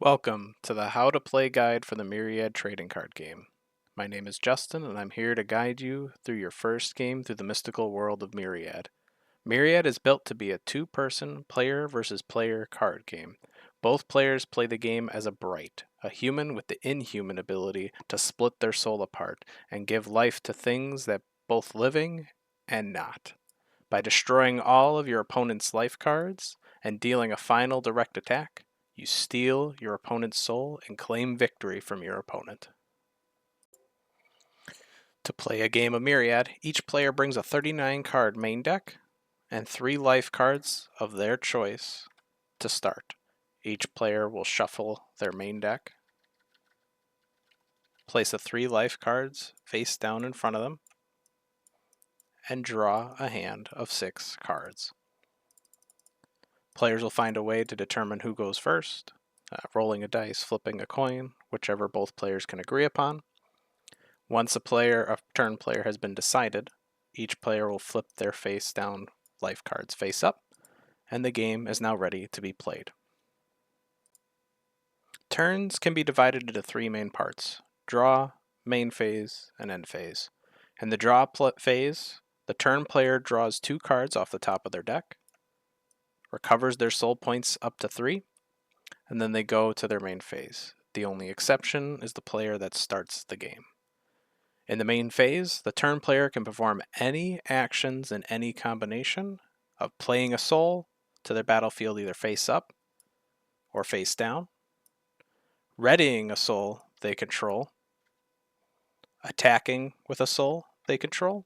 Welcome to the How to Play guide for the Myriad trading card game. My name is Justin, and I'm here to guide you through your first game through the mystical world of Myriad. Myriad is built to be a two-person player versus player card game. Both players play the game as a Bright, a human with the inhuman ability to split their soul apart and give life to things that both living and not. By destroying all of your opponent's life cards and dealing a final direct attack, you steal your opponent's soul and claim victory from your opponent. To play a game of Myriad, each player brings a 39 card main deck and 3 life cards of their choice to start. Each player will shuffle their main deck, place the 3 life cards face down in front of them, and draw a hand of 6 cards. Players will find a way to determine who goes first, rolling a dice, flipping a coin, whichever both players can agree upon. Once a turn player has been decided, each player will flip their face down life cards face up, and the game is now ready to be played. Turns can be divided into 3 main parts: draw, main phase, and end phase. In the draw phase, the turn player draws 2 cards off the top of their deck, recovers their soul points up to 3, and then they go to their main phase. The only exception is the player that starts the game. In the main phase, the turn player can perform any actions in any combination of playing a soul to their battlefield either face up or face down, readying a soul they control, attacking with a soul they control,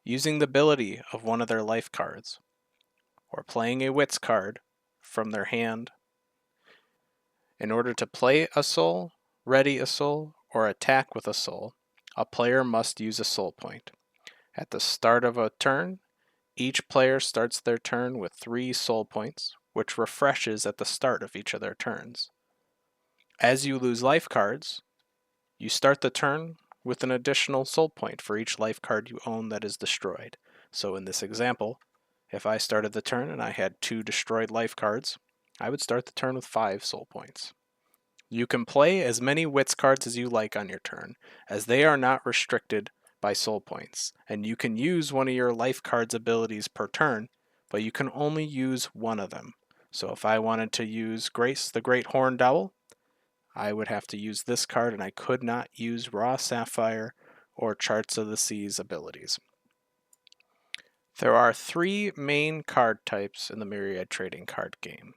using the ability of one of their life cards, or playing a wits card from their hand. In order to play a soul, ready a soul, or attack with a soul, a player must use a soul point. At the start of a turn, each player starts their turn with 3 soul points, which refreshes at the start of each of their turns. As you lose life cards, you start the turn with an additional soul point for each life card you own that is destroyed. So in this example, if I started the turn and I had 2 destroyed life cards, I would start the turn with 5 soul points. You can play as many wits cards as you like on your turn, as they are not restricted by soul points, and you can use one of your life cards abilities per turn, but you can only use one of them. So if I wanted to use Grace the Great Horned Owl, I would have to use this card, and I could not use Raw Sapphire or Charts of the Seas abilities. There are 3 main card types in the Myriad trading card game.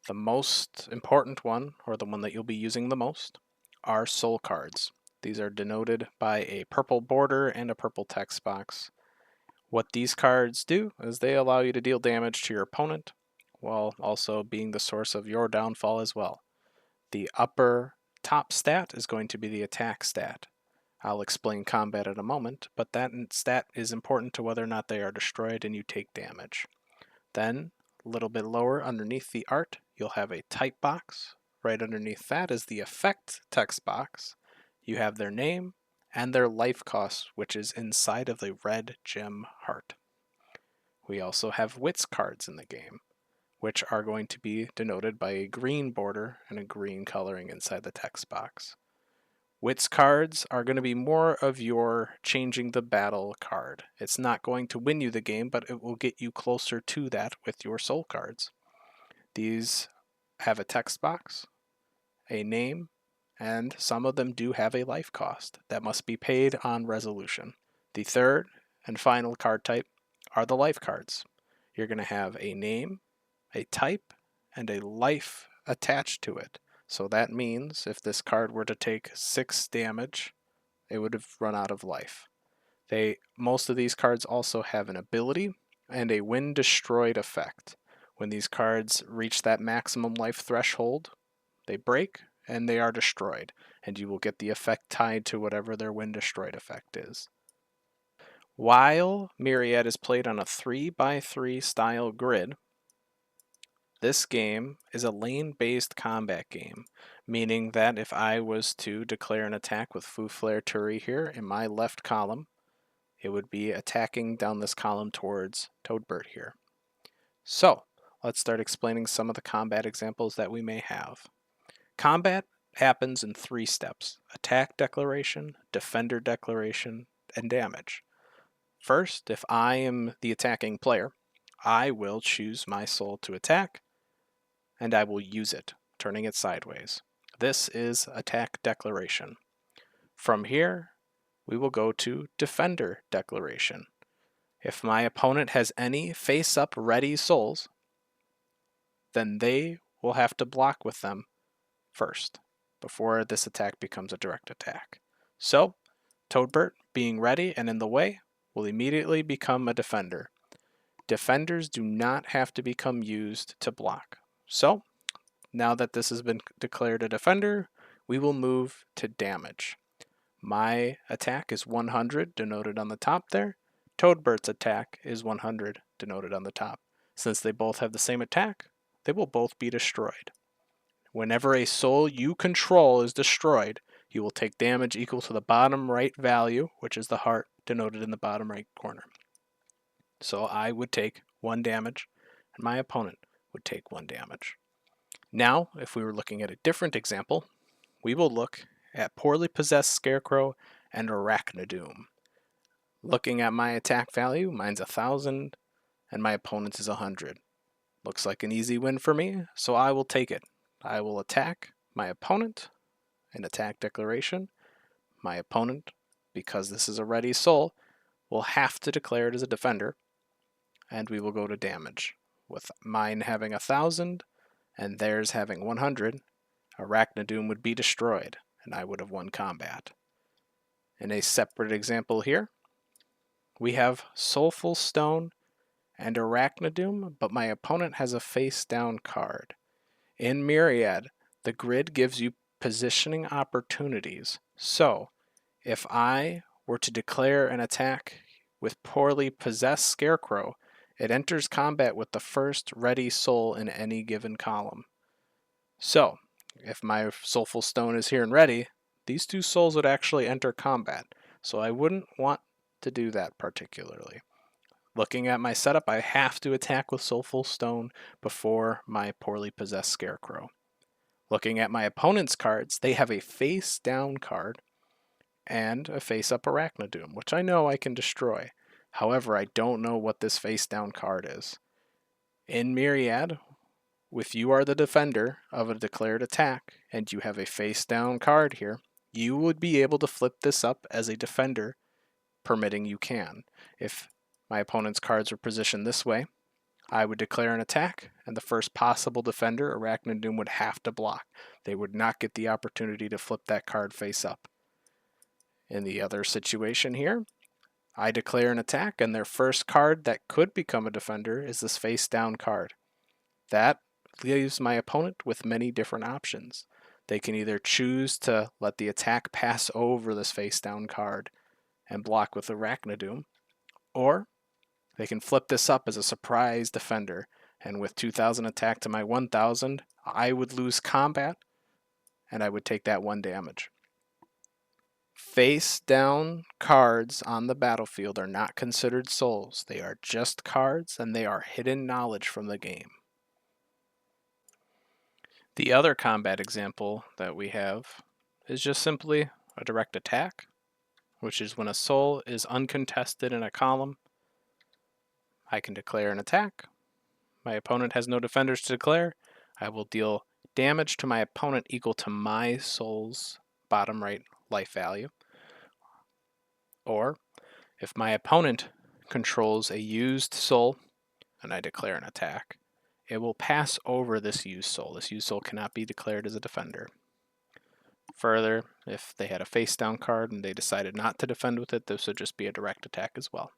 The most important one, or the one that you'll be using the most, are soul cards. These are denoted by a purple border and a purple text box. What these cards do is they allow you to deal damage to your opponent, while also being the source of your downfall as well. The upper top stat is going to be the attack stat. I'll explain combat in a moment, but that stat is important to whether or not they are destroyed and you take damage. Then, a little bit lower underneath the art, you'll have a type box. Right underneath that is the effect text box. You have their name and their life cost, which is inside of the red gem heart. We also have wits cards in the game, which are going to be denoted by a green border and a green coloring inside the text box. Wits cards are going to be more of your changing the battle card. It's not going to win you the game, but it will get you closer to that with your soul cards. These have a text box, a name, and some of them do have a life cost that must be paid on resolution. The third and final card type are the life cards. You're going to have a name, a type, and a life attached to it. So that means if this card were to take 6 damage, it would have run out of life. Most of these cards also have an ability and a when destroyed effect. When these cards reach that maximum life threshold, they break and they are destroyed, and you will get the effect tied to whatever their when destroyed effect is. While Myriad is played on a 3x3 style grid, this game is a lane-based combat game, meaning that if I was to declare an attack with Foo Flare Turi here in my left column, it would be attacking down this column towards Toadbird here. So, let's start explaining some of the combat examples that we may have. Combat happens in 3 steps: attack declaration, defender declaration, and damage. First, if I am the attacking player, I will choose my soul to attack, and I will use it, turning it sideways. This is attack declaration. From here, we will go to defender declaration. If my opponent has any face-up ready souls, then they will have to block with them first, before this attack becomes a direct attack. So, Toadbert, being ready and in the way, will immediately become a defender. Defenders do not have to become used to block. So, now that this has been declared a defender, we will move to damage. My attack is 100, denoted on the top there. Toadbert's attack is 100, denoted on the top. Since they both have the same attack, they will both be destroyed. Whenever a soul you control is destroyed, you will take damage equal to the bottom right value, which is the heart denoted in the bottom right corner. So I would take 1 damage, and my opponent would take 1 damage. Now, if we were looking at a different example, we will look at Poorly Possessed Scarecrow and Arachnodoom. Looking at my attack value, mine's 1,000, and my opponent's is 100. Looks like an easy win for me, so I will take it. I will attack my opponent, an attack declaration. My opponent, because this is a ready soul, will have to declare it as a defender, and we will go to damage. With mine having 1,000 and theirs having 100, Arachnodoom would be destroyed, and I would have won combat. In a separate example here, we have Soulful Stone and Arachnodoom, but my opponent has a face-down card. In Myriad, the grid gives you positioning opportunities. So, if I were to declare an attack with Poorly Possessed Scarecrow, it enters combat with the first ready soul in any given column. So, if my Soulful Stone is here and ready, these 2 souls would actually enter combat. So I wouldn't want to do that particularly. Looking at my setup, I have to attack with Soulful Stone before my Poorly Possessed Scarecrow. Looking at my opponent's cards, they have a face-down card and a face-up Arachnodoom, which I know I can destroy. However, I don't know what this face-down card is. In Myriad, if you are the defender of a declared attack and you have a face-down card here, you would be able to flip this up as a defender, permitting you can. If my opponent's cards were positioned this way, I would declare an attack, and the first possible defender, Arachnodoom, would have to block. They would not get the opportunity to flip that card face up. In the other situation here, I declare an attack, and their first card that could become a defender is this face-down card. That leaves my opponent with many different options. They can either choose to let the attack pass over this face-down card and block with Arachnodoom, or they can flip this up as a surprise defender, and with 2,000 attack to my 1,000, I would lose combat, and I would take that 1 damage. Face-down cards on the battlefield are not considered souls. They are just cards, and they are hidden knowledge from the game. The other combat example that we have is just simply a direct attack, which is when a soul is uncontested in a column. I can declare an attack. My opponent has no defenders to declare. I will deal damage to my opponent equal to my soul's bottom right life value. Or, if my opponent controls a used soul and I declare an attack, it will pass over this used soul. This used soul cannot be declared as a defender. Further, if they had a face-down card and they decided not to defend with it, this would just be a direct attack as well.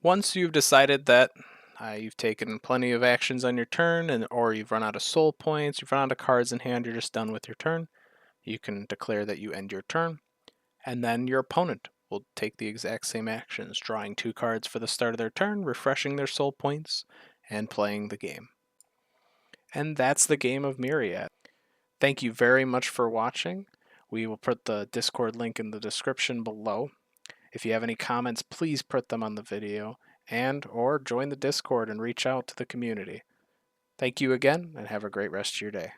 Once you've decided that you've taken plenty of actions on your turn, or you've run out of soul points, you've run out of cards in hand, you're just done with your turn, you can declare that you end your turn, and then your opponent will take the exact same actions, drawing 2 cards for the start of their turn, refreshing their soul points, and playing the game. And that's the game of Myriad. Thank you very much for watching. We will put the Discord link in the description below. If you have any comments, please put them on the video, or join the Discord and reach out to the community. Thank you again, and have a great rest of your day.